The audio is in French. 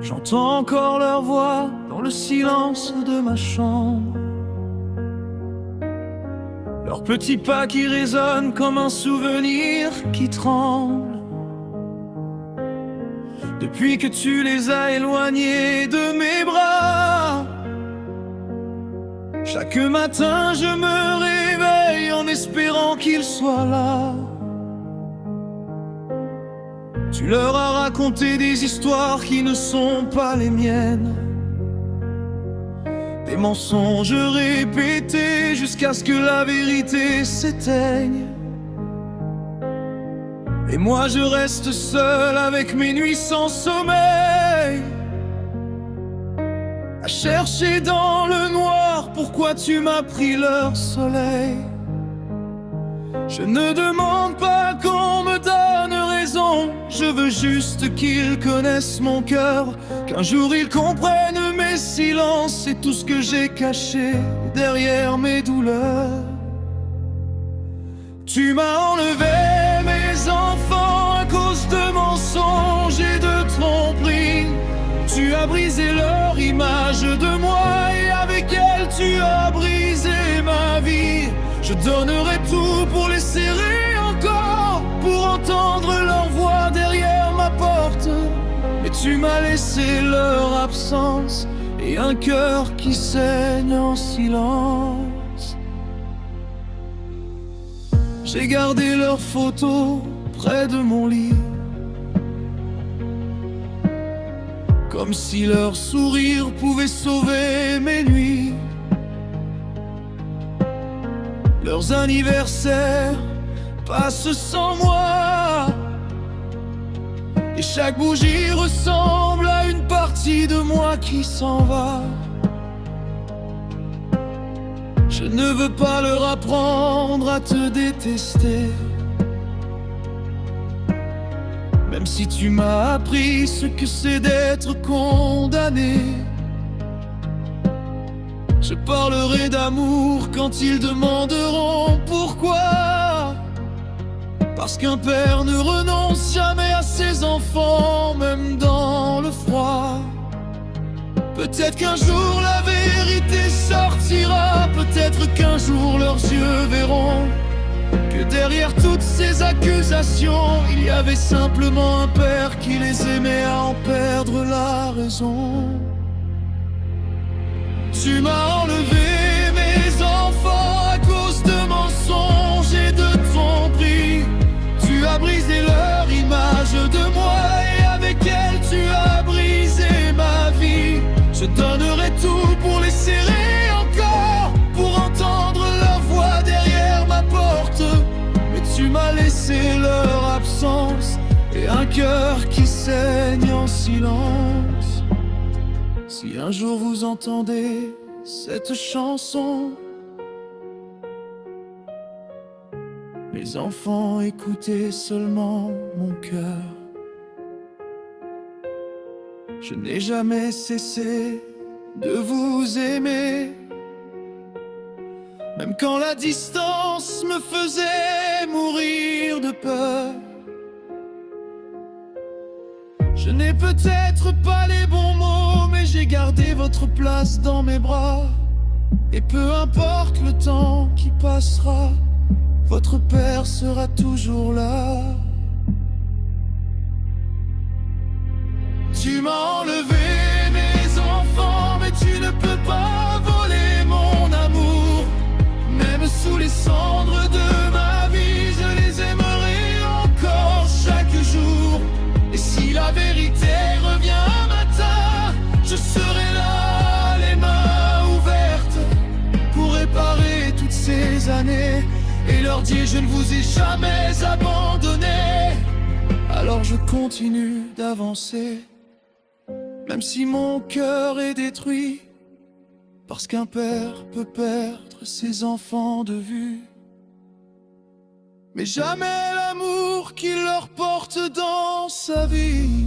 J'entends encore leur voix dans le silence de ma chambre. Leurs petits pas qui résonnent comme un souvenir qui tremble. Depuis que tu les as éloignés de mes bras, chaque matin je me réveille en espérant qu'ils soient là. Tu leur as raconté des histoires qui ne sont pas les miennes, des mensonges répétés jusqu'à ce que la vérité s'éteigne. Et moi je reste seul avec mes nuits sans sommeil, à chercher dans le noir pourquoi tu m'as pris leur soleil. Je ne demande pas qu'on me donne raison, je veux juste qu'ils connaissent mon cœur, qu'un jour ils comprennent mes silences et tout ce que j'ai caché derrière mes douleurs. Tu m'as enlevé mes enfants à cause de mensonges et de tromperies. Tu as brisé leur image de moi et avec elle tu as brisé ma vie. Je donnerai tout pour les serrer encore, pour entendre leur voix derrière ma porte. Mais tu m'as laissé leur absence et un cœur qui saigne en silence. J'ai gardé leurs photos près de mon lit, comme si leur sourire pouvait sauver mes nuits. Leurs anniversaires passent sans moi, et chaque bougie ressemble à une partie de moi qui s'en va. Je ne veux pas leur apprendre à te détester, même si tu m'as appris ce que c'est d'être condamné. Je parlerai d'amour quand ils demanderont pourquoi. Parce qu'un père ne renonce jamais à ses enfants, même dans le froid. Peut-être qu'un jour la vérité sortira, peut-être qu'un jour leurs yeux verront que derrière toutes ces accusations, il y avait simplement un père qui les aimait à en perdre la raison. Tu m'as enlevé mes enfants à cause de mensonges et de tromperies. Tu as brisé leur image de moi et avec elle tu as brisé ma vie. Je donnerai tout pour les serrer encore, pour entendre leur voix derrière ma porte. Mais tu m'as laissé leur absence et un cœur qui saigne en silence. Si un jour vous entendez cette chanson, mes enfants, écoutez seulement mon cœur. Je n'ai jamais cessé de vous aimer, même quand la distance me faisait mourir de peur. Je n'ai peut-être pas les bons mots, mais j'ai gardé votre place dans mes bras. Et peu importe le temps qui passera, votre père sera toujours là. Tu m'as enlevé mes enfants, mais tu ne peux pas voler mon amour. Même sous les cendres de ma vie, je les aimerai encore chaque jour. Et si la vérité revient un matin, je serai là, les mains ouvertes, pour réparer toutes ces années et leur dire je ne vous ai jamais abandonné. Alors je continue d'avancer, même si mon cœur est détruit, parce qu'un père peut perdre ses enfants de vue, mais jamais l'amour qu'il leur porte dans sa vie.